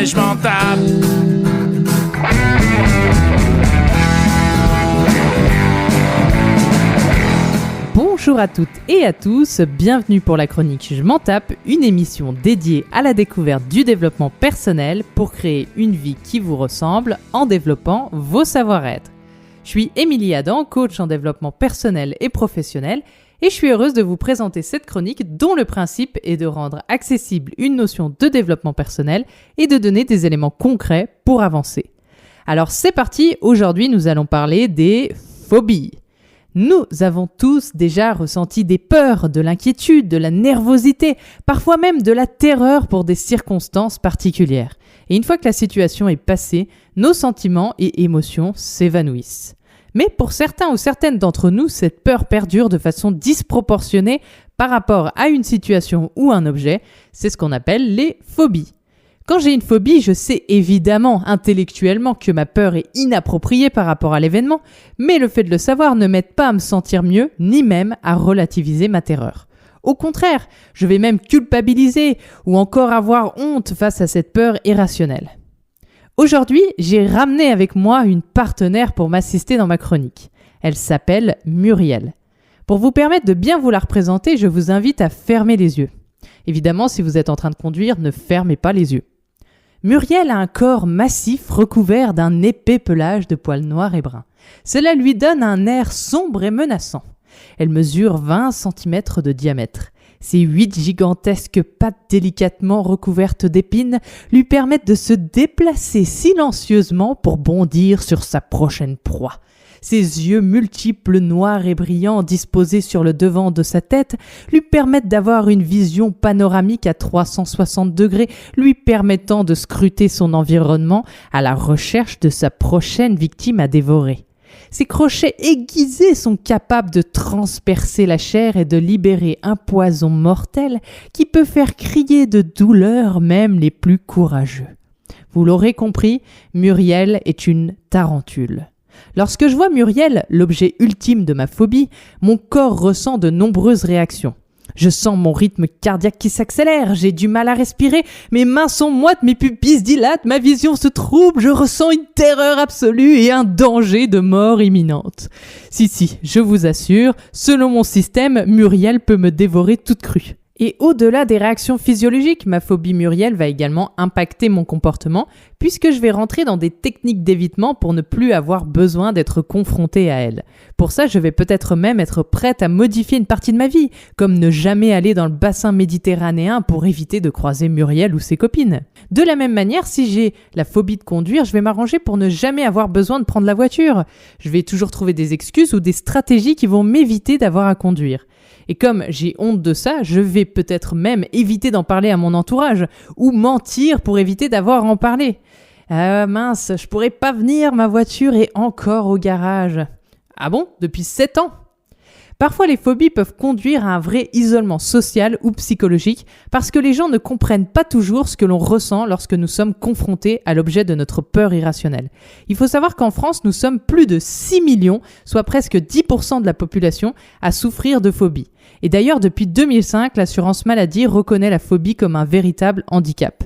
et je m'en tape. Bonjour à toutes et à tous, bienvenue pour la chronique Je m'en tape, une émission dédiée à la découverte du développement personnel pour créer une vie qui vous ressemble en développant vos savoir-être. Je suis Émilie Adam, coach en développement personnel et professionnel, et je suis heureuse de vous présenter cette chronique dont le principe est de rendre accessible une notion de développement personnel et de donner des éléments concrets pour avancer. Alors c'est parti, aujourd'hui nous allons parler des phobies. Nous avons tous déjà ressenti des peurs, de l'inquiétude, de la nervosité, parfois même de la terreur pour des circonstances particulières. Et une fois que la situation est passée, nos sentiments et émotions s'évanouissent. Mais pour certains ou certaines d'entre nous, cette peur perdure de façon disproportionnée par rapport à une situation ou un objet. C'est ce qu'on appelle les phobies. Quand j'ai une phobie, je sais évidemment intellectuellement que ma peur est inappropriée par rapport à l'événement, mais le fait de le savoir ne m'aide pas à me sentir mieux, ni même à relativiser ma terreur. Au contraire, je vais même culpabiliser ou encore avoir honte face à cette peur irrationnelle. Aujourd'hui, j'ai ramené avec moi une partenaire pour m'assister dans ma chronique. Elle s'appelle Muriel. Pour vous permettre de bien vous la représenter, je vous invite à fermer les yeux. Évidemment, si vous êtes en train de conduire, ne fermez pas les yeux. Muriel a un corps massif recouvert d'un épais pelage de poils noirs et bruns. Cela lui donne un air sombre et menaçant. Elle mesure 20 cm de diamètre. Ses 8 gigantesques pattes délicatement recouvertes d'épines lui permettent de se déplacer silencieusement pour bondir sur sa prochaine proie. Ses yeux multiples, noirs et brillants disposés sur le devant de sa tête lui permettent d'avoir une vision panoramique à 360 degrés, lui permettant de scruter son environnement à la recherche de sa prochaine victime à dévorer. Ses crochets aiguisés sont capables de transpercer la chair et de libérer un poison mortel qui peut faire crier de douleur même les plus courageux. Vous l'aurez compris, Muriel est une tarentule. Lorsque je vois Muriel, l'objet ultime de ma phobie, mon corps ressent de nombreuses réactions. Je sens mon rythme cardiaque qui s'accélère, j'ai du mal à respirer, mes mains sont moites, mes pupilles se dilatent, ma vision se trouble, je ressens une terreur absolue et un danger de mort imminente. Si, je vous assure, selon mon système, Muriel peut me dévorer toute crue. Et au-delà des réactions physiologiques, ma phobie Muriel va également impacter mon comportement puisque je vais rentrer dans des techniques d'évitement pour ne plus avoir besoin d'être confronté à elle. Pour ça, je vais peut-être même être prête à modifier une partie de ma vie, comme ne jamais aller dans le bassin méditerranéen pour éviter de croiser Muriel ou ses copines. De la même manière, si j'ai la phobie de conduire, je vais m'arranger pour ne jamais avoir besoin de prendre la voiture. Je vais toujours trouver des excuses ou des stratégies qui vont m'éviter d'avoir à conduire. Et comme j'ai honte de ça, je vais peut-être même éviter d'en parler à mon entourage ou mentir pour éviter d'avoir à en parler. Ah mince, je pourrais pas venir, ma voiture est encore au garage. Ah bon? Depuis 7 ans? Parfois, les phobies peuvent conduire à un vrai isolement social ou psychologique parce que les gens ne comprennent pas toujours ce que l'on ressent lorsque nous sommes confrontés à l'objet de notre peur irrationnelle. Il faut savoir qu'en France, nous sommes plus de 6 millions, soit presque 10% de la population, à souffrir de phobie. Et d'ailleurs, depuis 2005, l'assurance maladie reconnaît la phobie comme un véritable handicap.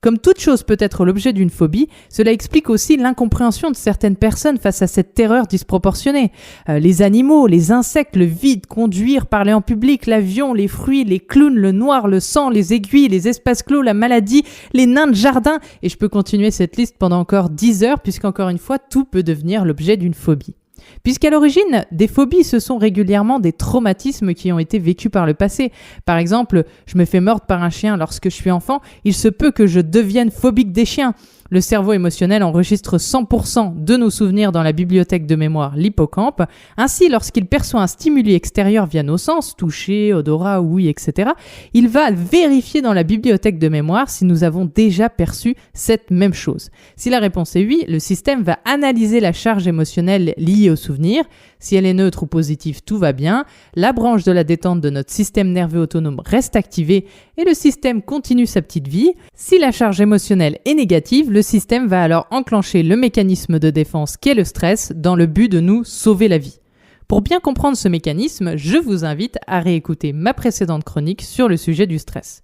Comme toute chose peut être l'objet d'une phobie, cela explique aussi l'incompréhension de certaines personnes face à cette terreur disproportionnée. Les animaux, les insectes, le vide, conduire, parler en public, l'avion, les fruits, les clowns, le noir, le sang, les aiguilles, les espaces clos, la maladie, les nains de jardin. Et je peux continuer cette liste pendant encore 10 heures puisqu'encore une fois, tout peut devenir l'objet d'une phobie. Puisqu'à l'origine, des phobies, ce sont régulièrement des traumatismes qui ont été vécus par le passé. Par exemple, je me fais mordre par un chien lorsque je suis enfant, il se peut que je devienne phobique des chiens. Le cerveau émotionnel enregistre 100% de nos souvenirs dans la bibliothèque de mémoire, l'hippocampe. Ainsi, lorsqu'il perçoit un stimuli extérieur via nos sens, toucher, odorat, ouïe, etc., il va vérifier dans la bibliothèque de mémoire si nous avons déjà perçu cette même chose. Si la réponse est oui, le système va analyser la charge émotionnelle liée au souvenir. Si elle est neutre ou positive, tout va bien. La branche de la détente de notre système nerveux autonome reste activée et le système continue sa petite vie. Si la charge émotionnelle est négative, le système va alors enclencher le mécanisme de défense qu'est le stress dans le but de nous sauver la vie. Pour bien comprendre ce mécanisme, je vous invite à réécouter ma précédente chronique sur le sujet du stress.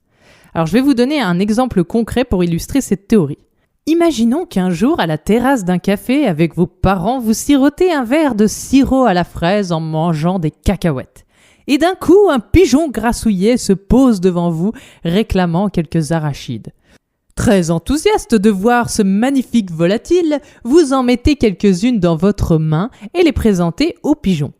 Alors je vais vous donner un exemple concret pour illustrer cette théorie. Imaginons qu'un jour, à la terrasse d'un café avec vos parents, vous sirotez un verre de sirop à la fraise en mangeant des cacahuètes. Et d'un coup, un pigeon grassouillet se pose devant vous, réclamant quelques arachides. Très enthousiaste de voir ce magnifique volatile, vous en mettez quelques-unes dans votre main et les présentez au pigeon.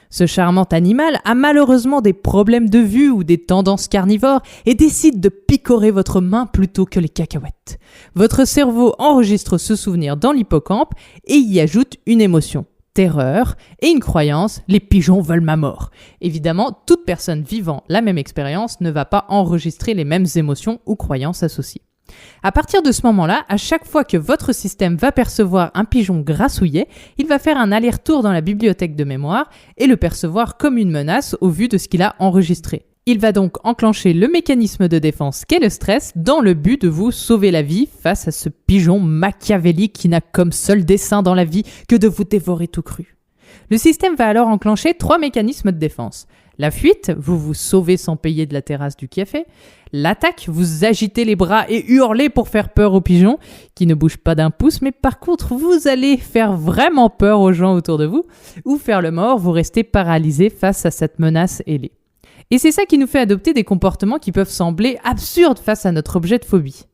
Ce charmant animal a malheureusement des problèmes de vue ou des tendances carnivores et décide de picorer votre main plutôt que les cacahuètes. Votre cerveau enregistre ce souvenir dans l'hippocampe et y ajoute une émotion, terreur, et une croyance, les pigeons veulent ma mort. Évidemment, toute personne vivant la même expérience ne va pas enregistrer les mêmes émotions ou croyances associées. À partir de ce moment-là, à chaque fois que votre système va percevoir un pigeon grassouillet, il va faire un aller-retour dans la bibliothèque de mémoire et le percevoir comme une menace au vu de ce qu'il a enregistré. Il va donc enclencher le mécanisme de défense qu'est le stress dans le but de vous sauver la vie face à ce pigeon machiavélique qui n'a comme seul dessein dans la vie que de vous dévorer tout cru. Le système va alors enclencher 3 mécanismes de défense. La fuite, vous vous sauvez sans payer de la terrasse du café. L'attaque, vous agitez les bras et hurlez pour faire peur aux pigeons, qui ne bougent pas d'un pouce, mais par contre, vous allez faire vraiment peur aux gens autour de vous. Ou faire le mort, vous restez paralysé face à cette menace ailée. Et c'est ça qui nous fait adopter des comportements qui peuvent sembler absurdes face à notre objet de phobie.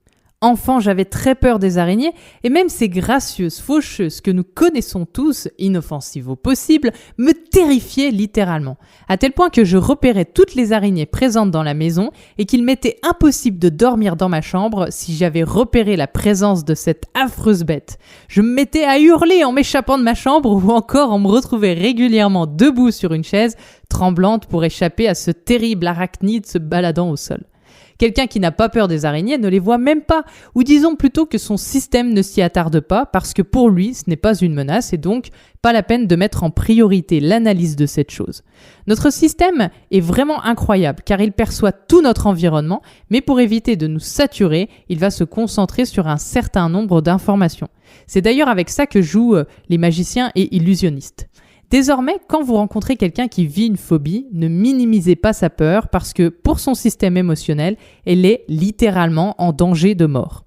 Enfant, j'avais très peur des araignées, et même ces gracieuses faucheuses que nous connaissons tous, inoffensives au possible, me terrifiaient littéralement, à tel point que je repérais toutes les araignées présentes dans la maison et qu'il m'était impossible de dormir dans ma chambre si j'avais repéré la présence de cette affreuse bête. Je me mettais à hurler en m'échappant de ma chambre ou encore en me retrouvant régulièrement debout sur une chaise, tremblante pour échapper à ce terrible arachnide se baladant au sol. Quelqu'un qui n'a pas peur des araignées ne les voit même pas, ou disons plutôt que son système ne s'y attarde pas parce que pour lui, ce n'est pas une menace et donc pas la peine de mettre en priorité l'analyse de cette chose. Notre système est vraiment incroyable car il perçoit tout notre environnement, mais pour éviter de nous saturer, il va se concentrer sur un certain nombre d'informations. C'est d'ailleurs avec ça que jouent les magiciens et illusionnistes. Désormais, quand vous rencontrez quelqu'un qui vit une phobie, ne minimisez pas sa peur parce que pour son système émotionnel, elle est littéralement en danger de mort.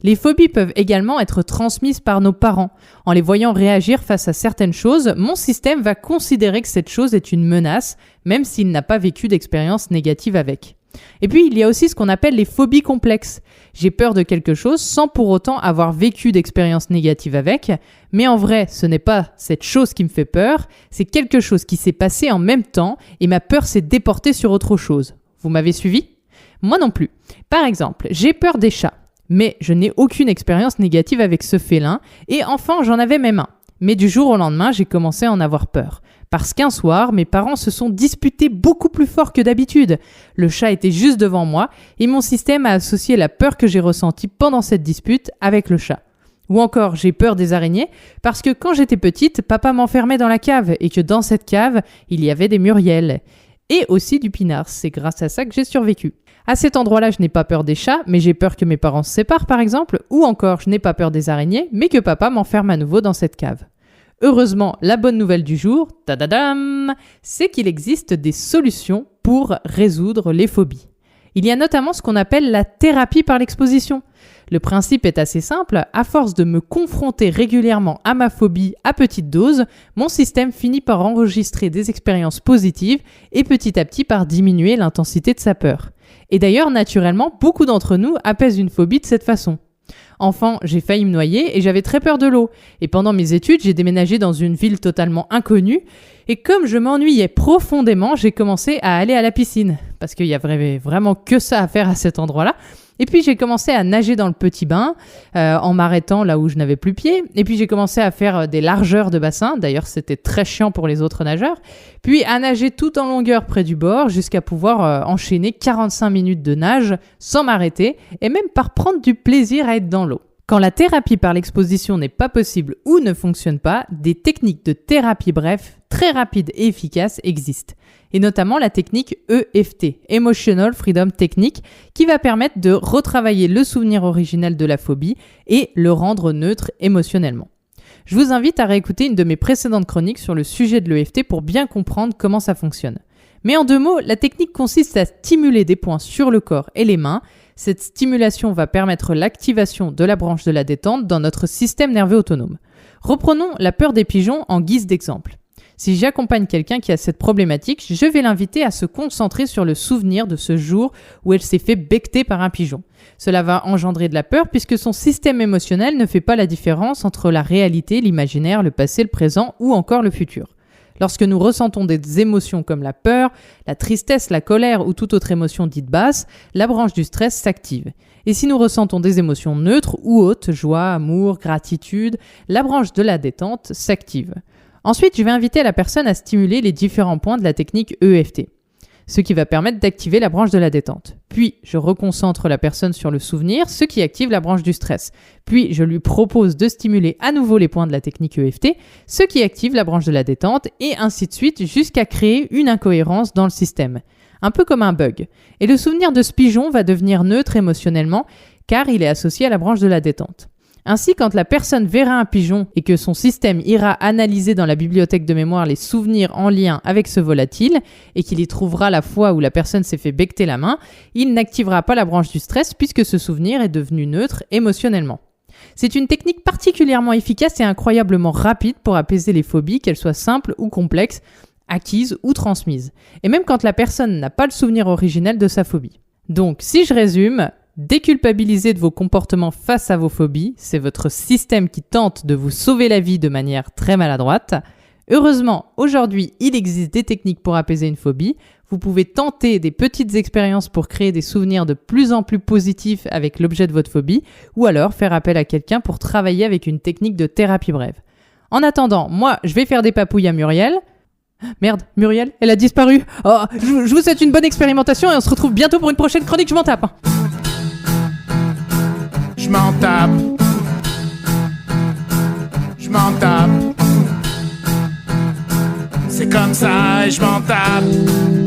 Les phobies peuvent également être transmises par nos parents. En les voyant réagir face à certaines choses, mon système va considérer que cette chose est une menace, même s'il n'a pas vécu d'expérience négative avec. Et puis, il y a aussi ce qu'on appelle les phobies complexes. J'ai peur de quelque chose sans pour autant avoir vécu d'expérience négative avec, mais en vrai, ce n'est pas cette chose qui me fait peur, c'est quelque chose qui s'est passé en même temps et ma peur s'est déportée sur autre chose. Vous m'avez suivi ? Moi non plus. Par exemple, j'ai peur des chats, mais je n'ai aucune expérience négative avec ce félin et enfin, j'en avais même un. Mais du jour au lendemain, j'ai commencé à en avoir peur. Parce qu'un soir, mes parents se sont disputés beaucoup plus fort que d'habitude. Le chat était juste devant moi et mon système a associé la peur que j'ai ressentie pendant cette dispute avec le chat. Ou encore, j'ai peur des araignées parce que quand j'étais petite, papa m'enfermait dans la cave et que dans cette cave, il y avait des muriels. Et aussi du pinard, c'est grâce à ça que j'ai survécu. À cet endroit-là, je n'ai pas peur des chats, mais j'ai peur que mes parents se séparent par exemple. Ou encore, je n'ai pas peur des araignées, mais que papa m'enferme à nouveau dans cette cave. Heureusement, la bonne nouvelle du jour, tadadam, c'est qu'il existe des solutions pour résoudre les phobies. Il y a notamment ce qu'on appelle la thérapie par l'exposition. Le principe est assez simple, à force de me confronter régulièrement à ma phobie à petite dose, mon système finit par enregistrer des expériences positives et petit à petit par diminuer l'intensité de sa peur. Et d'ailleurs, naturellement, beaucoup d'entre nous apaisent une phobie de cette façon. Enfant, j'ai failli me noyer et j'avais très peur de l'eau. Et pendant mes études, j'ai déménagé dans une ville totalement inconnue. Et comme je m'ennuyais profondément, j'ai commencé à aller à la piscine. Parce qu'il y avait vraiment que ça à faire à cet endroit-là. Et puis j'ai commencé à nager dans le petit bain en m'arrêtant là où je n'avais plus pied. Et puis j'ai commencé à faire des largeurs de bassin. D'ailleurs, c'était très chiant pour les autres nageurs. Puis à nager tout en longueur près du bord jusqu'à pouvoir enchaîner 45 minutes de nage sans m'arrêter et même par prendre du plaisir à être dans l'eau. Quand la thérapie par l'exposition n'est pas possible ou ne fonctionne pas, des techniques de thérapie bref, très rapides et efficaces existent. Et notamment la technique EFT, Emotional Freedom Technique, qui va permettre de retravailler le souvenir originel de la phobie et le rendre neutre émotionnellement. Je vous invite à réécouter une de mes précédentes chroniques sur le sujet de l'EFT pour bien comprendre comment ça fonctionne. Mais en 2 mots, la technique consiste à stimuler des points sur le corps et les mains, Cette stimulation va permettre l'activation de la branche de la détente dans notre système nerveux autonome. Reprenons la peur des pigeons en guise d'exemple. Si j'accompagne quelqu'un qui a cette problématique, je vais l'inviter à se concentrer sur le souvenir de ce jour où elle s'est fait becqueter par un pigeon. Cela va engendrer de la peur puisque son système émotionnel ne fait pas la différence entre la réalité, l'imaginaire, le passé, le présent ou encore le futur. Lorsque nous ressentons des émotions comme la peur, la tristesse, la colère ou toute autre émotion dite basse, la branche du stress s'active. Et si nous ressentons des émotions neutres ou hautes, joie, amour, gratitude, la branche de la détente s'active. Ensuite, je vais inviter la personne à stimuler les différents points de la technique EFT, ce qui va permettre d'activer la branche de la détente. Puis, je reconcentre la personne sur le souvenir, ce qui active la branche du stress. Puis, je lui propose de stimuler à nouveau les points de la technique EFT, ce qui active la branche de la détente, et ainsi de suite jusqu'à créer une incohérence dans le système. Un peu comme un bug. Et le souvenir de ce pigeon va devenir neutre émotionnellement, car il est associé à la branche de la détente. Ainsi, quand la personne verra un pigeon et que son système ira analyser dans la bibliothèque de mémoire les souvenirs en lien avec ce volatile et qu'il y trouvera la fois où la personne s'est fait becqueter la main, il n'activera pas la branche du stress puisque ce souvenir est devenu neutre émotionnellement. C'est une technique particulièrement efficace et incroyablement rapide pour apaiser les phobies, qu'elles soient simples ou complexes, acquises ou transmises. Et même quand la personne n'a pas le souvenir originel de sa phobie. Donc, si je résume, déculpabiliser de vos comportements face à vos phobies, c'est votre système qui tente de vous sauver la vie de manière très maladroite. Heureusement, aujourd'hui, il existe des techniques pour apaiser une phobie. Vous pouvez tenter des petites expériences pour créer des souvenirs de plus en plus positifs avec l'objet de votre phobie, ou alors faire appel à quelqu'un pour travailler avec une technique de thérapie brève. En attendant, je vais faire des papouilles à Muriel. Merde, Muriel, elle a disparu. Oh, je vous souhaite une bonne expérimentation et on se retrouve bientôt pour une prochaine chronique, je m'en tape. Je m'en tape. Je m'en tape. C'est comme ça et je m'en tape.